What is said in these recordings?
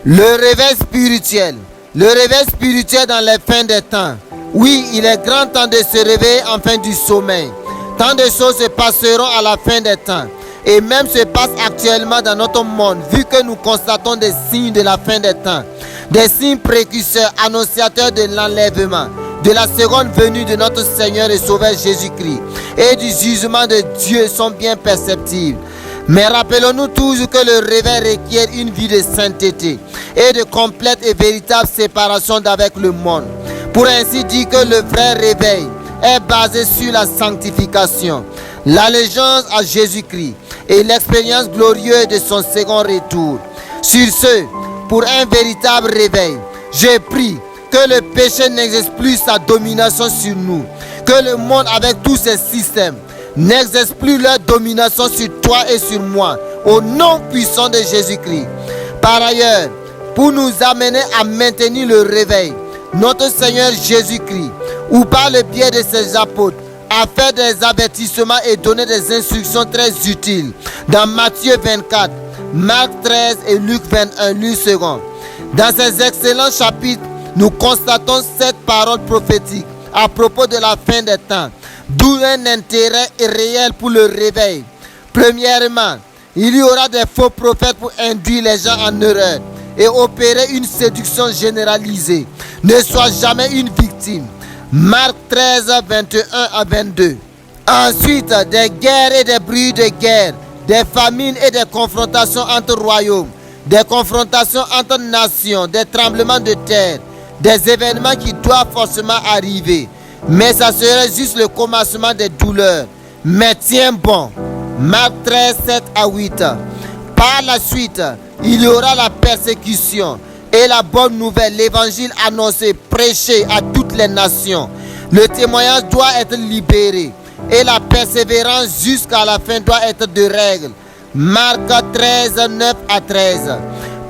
Le réveil spirituel. Le réveil spirituel dans les fins des temps. Oui, il est grand temps de se réveiller en fin du sommeil. Tant de choses se passeront à la fin des temps. Et même se passe actuellement dans notre monde, vu que nous constatons des signes de la fin des temps. Des signes précurseurs, annonciateurs de l'enlèvement, de la seconde venue de notre Seigneur et Sauveur Jésus-Christ et du jugement de Dieu sont bien perceptibles. Mais rappelons-nous toujours que le réveil requiert une vie de sainteté et de complète et véritable séparation d'avec le monde. Pour ainsi dire que le vrai réveil est basé sur la sanctification, l'allégeance à Jésus-Christ et l'expérience glorieuse de son second retour. Sur ce, pour un véritable réveil, je prie que le péché n'exerce plus sa domination sur nous, que le monde avec tous ses systèmes n'exerce plus leur domination sur toi et sur moi, au nom puissant de Jésus-Christ. Par ailleurs, pour nous amener à maintenir le réveil, notre Seigneur Jésus-Christ, ou par le biais de ses apôtres, a fait des avertissements et donné des instructions très utiles dans Matthieu 24, Marc 13 et Luc 21, Luc 2. Dans ces excellents chapitres, nous constatons cette parole prophétique à propos de la fin des temps, d'où un intérêt réel pour le réveil. Premièrement, il y aura des faux prophètes pour induire les gens en erreur et opérer une séduction généralisée. Ne sois jamais une victime. Marc 13, 21 à 22. Ensuite, des guerres et des bruits de guerre, des famines et des confrontations entre royaumes, des confrontations entre nations, des tremblements de terre, des événements qui doivent forcément arriver. Mais ça serait juste le commencement des douleurs. Mais tiens bon. Marc 13, 7 à 8. Par la suite, il y aura la persécution et la bonne nouvelle, l'évangile annoncé, prêché à toutes les nations. Le témoignage doit être libéré et la persévérance jusqu'à la fin doit être de règle. Marc 13, 9 à 13.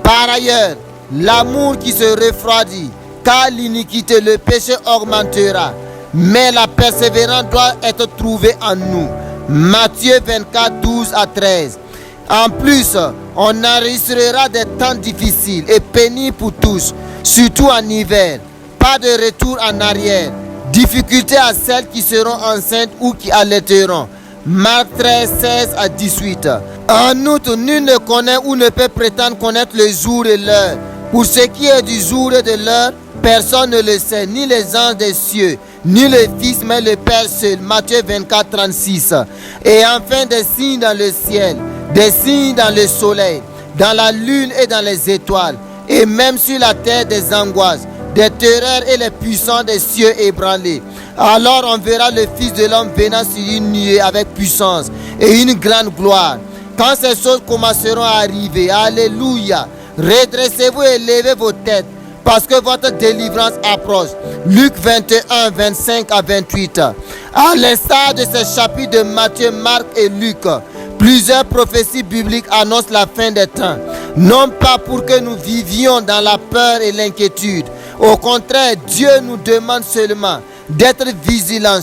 Par ailleurs, l'amour qui se refroidit, car l'iniquité, le péché augmentera. Mais la persévérance doit être trouvée en nous. Matthieu 24, 12 à 13. En plus, on enregistrera des temps difficiles et pénibles pour tous, surtout en hiver. Pas de retour en arrière. Difficulté à celles qui seront enceintes ou qui allaiteront. Marc 13, 16 à 18. En outre, nul ne connaît ou ne peut prétendre connaître le jour et l'heure. Pour ce qui est du jour et de l'heure, personne ne le sait, ni les anges des cieux, ni le Fils, mais le Père seul. Matthieu 24, 36. Et enfin des signes dans le ciel, des signes dans le soleil, dans la lune et dans les étoiles, et même sur la terre des angoisses, des terreurs et les puissants des cieux ébranlés. Alors on verra le Fils de l'homme venant sur une nuée avec puissance et une grande gloire. Quand ces choses commenceront à arriver, alléluia, redressez-vous et levez vos têtes, parce que votre délivrance approche. Luc 21, 25 à 28. À l'instar de ces chapitres de Matthieu, Marc et Luc, plusieurs prophéties bibliques annoncent la fin des temps. Non pas pour que nous vivions dans la peur et l'inquiétude. Au contraire, Dieu nous demande seulement d'être vigilants,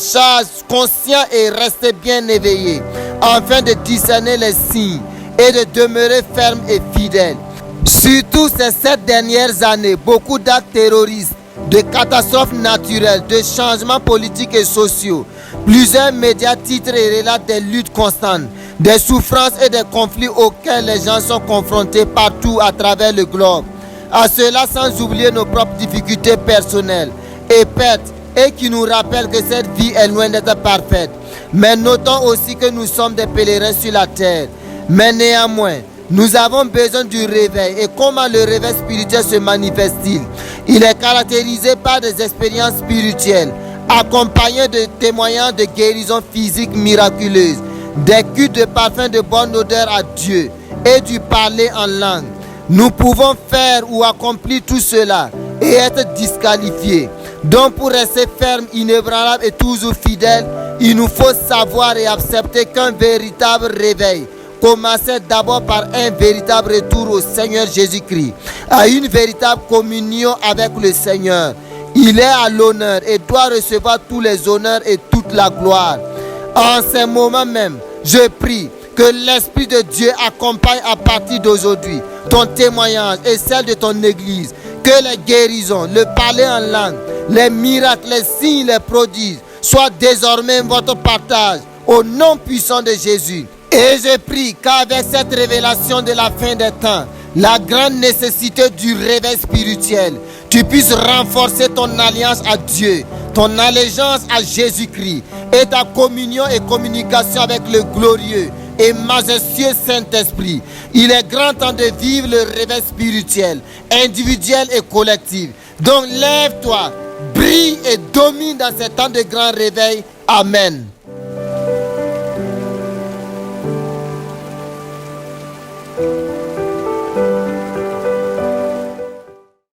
conscients et rester bien éveillés, afin de discerner les signes et de demeurer fermes et fidèles. Surtout ces 7 dernières années, beaucoup d'actes terroristes, de catastrophes naturelles, de changements politiques et sociaux. Plusieurs médias titrent et relatent des luttes constantes, des souffrances et des conflits auxquels les gens sont confrontés partout à travers le globe. À cela sans oublier nos propres difficultés personnelles et pertes, et qui nous rappellent que cette vie est loin d'être parfaite. Mais notons aussi que nous sommes des pèlerins sur la terre. Mais néanmoins, nous avons besoin du réveil. Et comment le réveil spirituel se manifeste-t-il? Il est caractérisé par des expériences spirituelles, accompagnées de témoignages de guérison physique miraculeuse, des cultes de parfums de bonne odeur à Dieu et du parler en langue. Nous pouvons faire ou accomplir tout cela et être disqualifiés. Donc pour rester ferme, inébranlable et toujours fidèle, il nous faut savoir et accepter qu'un véritable réveil commençait d'abord par un véritable retour au Seigneur Jésus-Christ, à une véritable communion avec le Seigneur. Il est à l'honneur et doit recevoir tous les honneurs et toute la gloire. En ce moment même, je prie Que l'Esprit de Dieu accompagne à partir d'aujourd'hui ton témoignage et celle de ton église. Que les guérisons, le parler en langue, les miracles, les signes, les prodiges soient désormais votre partage au nom puissant de Jésus. Et je prie qu'avec cette révélation de la fin des temps, la grande nécessité du réveil spirituel, tu puisses renforcer ton alliance à Dieu, ton allégeance à Jésus-Christ et ta communion et communication avec le glorieux et majestueux Saint-Esprit. Il est grand temps de vivre le réveil spirituel, individuel et collectif. Donc lève-toi, brille et domine dans ces temps de grand réveil. Amen.